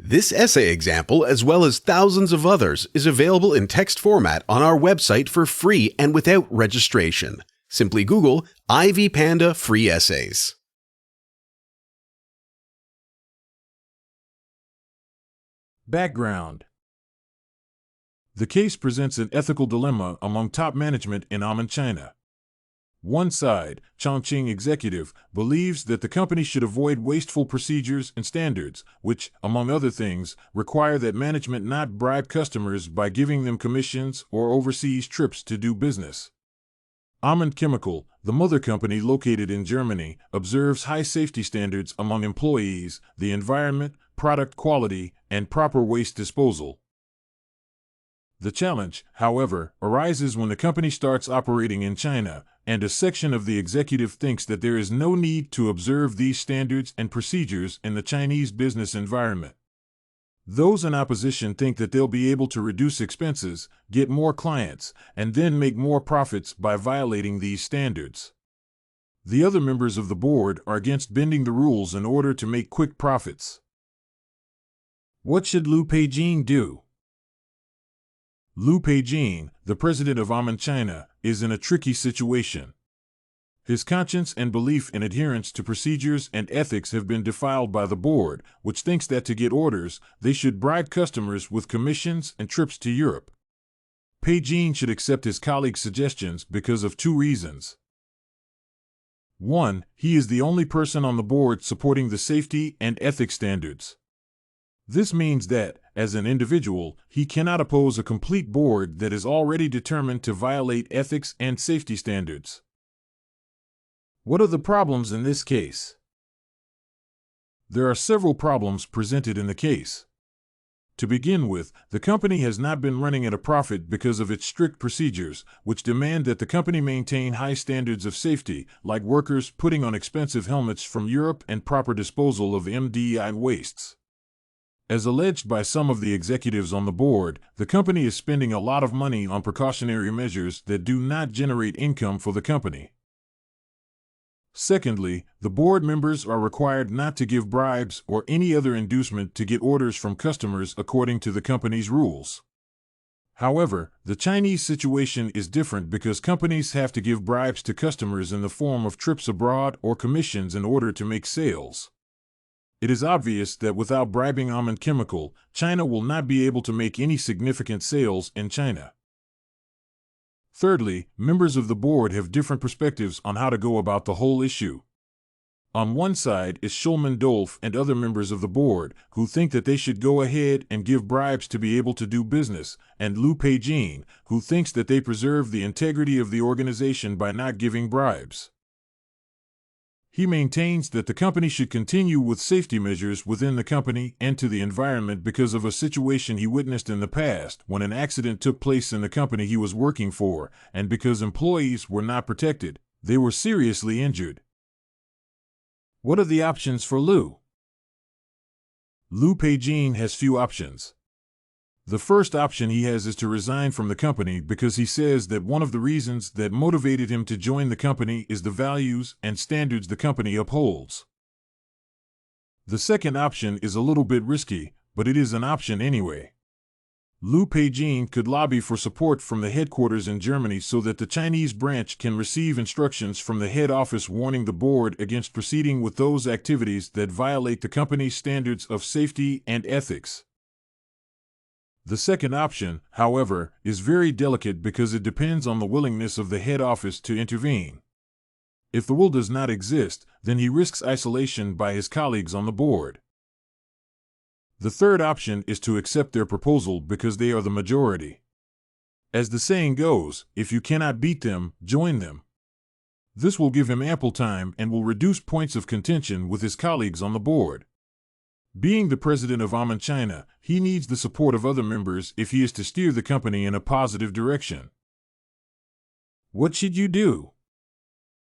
This essay example, as well as thousands of others, is available in text format on our website for free and without registration. Simply Google Ivy Panda Free Essays. Background. The case presents an ethical dilemma among top management in Almond China. One side, Chongqing executive, believes that the company should avoid wasteful procedures and standards, which, among other things, require that management not bribe customers by giving them commissions or overseas trips to do business. Almond Chemical, the mother company located in Germany, observes high safety standards among employees, the environment, product quality, and proper waste disposal. The challenge, however, arises when the company starts operating in China, and a section of the executive thinks that there is no need to observe these standards and procedures in the Chinese business environment. Those in opposition think that they'll be able to reduce expenses, get more clients, and then make more profits by violating these standards. The other members of the board are against bending the rules in order to make quick profits. What should Liu Peijing do? Liu Peijing, the president of Almond China, is in a tricky situation. His conscience and belief in adherence to procedures and ethics have been defiled by the board, which thinks that to get orders, they should bribe customers with commissions and trips to Europe. Peijing should accept his colleagues' suggestions because of two reasons. 1. He is the only person on the board supporting the safety and ethics standards. This means that, as an individual, he cannot oppose a complete board that is already determined to violate ethics and safety standards. What are the problems in this case? There are several problems presented in the case. To begin with, the company has not been running at a profit because of its strict procedures, which demand that the company maintain high standards of safety, like workers putting on expensive helmets from Europe and proper disposal of MDI wastes. As alleged by some of the executives on the board, the company is spending a lot of money on precautionary measures that do not generate income for the company. Secondly, the board members are required not to give bribes or any other inducement to get orders from customers according to the company's rules. However, the Chinese situation is different because companies have to give bribes to customers in the form of trips abroad or commissions in order to make sales. It is obvious that without bribing Almond Chemical, China will not be able to make any significant sales in China. Thirdly, members of the board have different perspectives on how to go about the whole issue. On one side is Schulman Dolf and other members of the board, who think that they should go ahead and give bribes to be able to do business, and Liu Peijing, who thinks that they preserve the integrity of the organization by not giving bribes. He maintains that the company should continue with safety measures within the company and to the environment because of a situation he witnessed in the past when an accident took place in the company he was working for, and because employees were not protected, they were seriously injured. What are the options for Liu? Liu Peijing has few options. The first option he has is to resign from the company because he says that one of the reasons that motivated him to join the company is the values and standards the company upholds. The second option is a little bit risky, but it is an option anyway. Liu Peijing could lobby for support from the headquarters in Germany so that the Chinese branch can receive instructions from the head office warning the board against proceeding with those activities that violate the company's standards of safety and ethics. The second option, however, is very delicate because it depends on the willingness of the head office to intervene. If the will does not exist, then he risks isolation by his colleagues on the board. The third option is to accept their proposal because they are the majority. As the saying goes, if you cannot beat them, join them. This will give him ample time and will reduce points of contention with his colleagues on the board. Being the president of Almond China, he needs the support of other members if he is to steer the company in a positive direction. What should you do?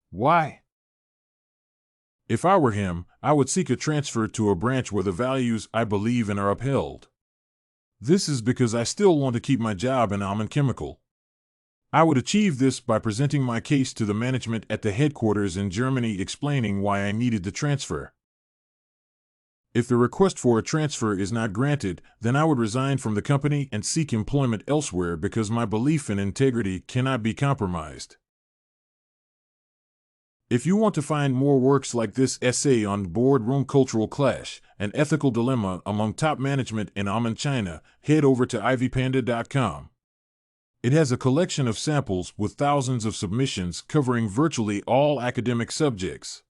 Why? If I were him, I would seek a transfer to a branch where the values I believe in are upheld. This is because I still want to keep my job in Almond Chemical. I would achieve this by presenting my case to the management at the headquarters in Germany explaining why I needed the transfer. If the request for a transfer is not granted, then I would resign from the company and seek employment elsewhere because my belief in integrity cannot be compromised. If you want to find more works like this essay on Boardroom cultural clash, an ethical dilemma among top management in Almond China, head over to ivypanda.com. It has a collection of samples with thousands of submissions covering virtually all academic subjects.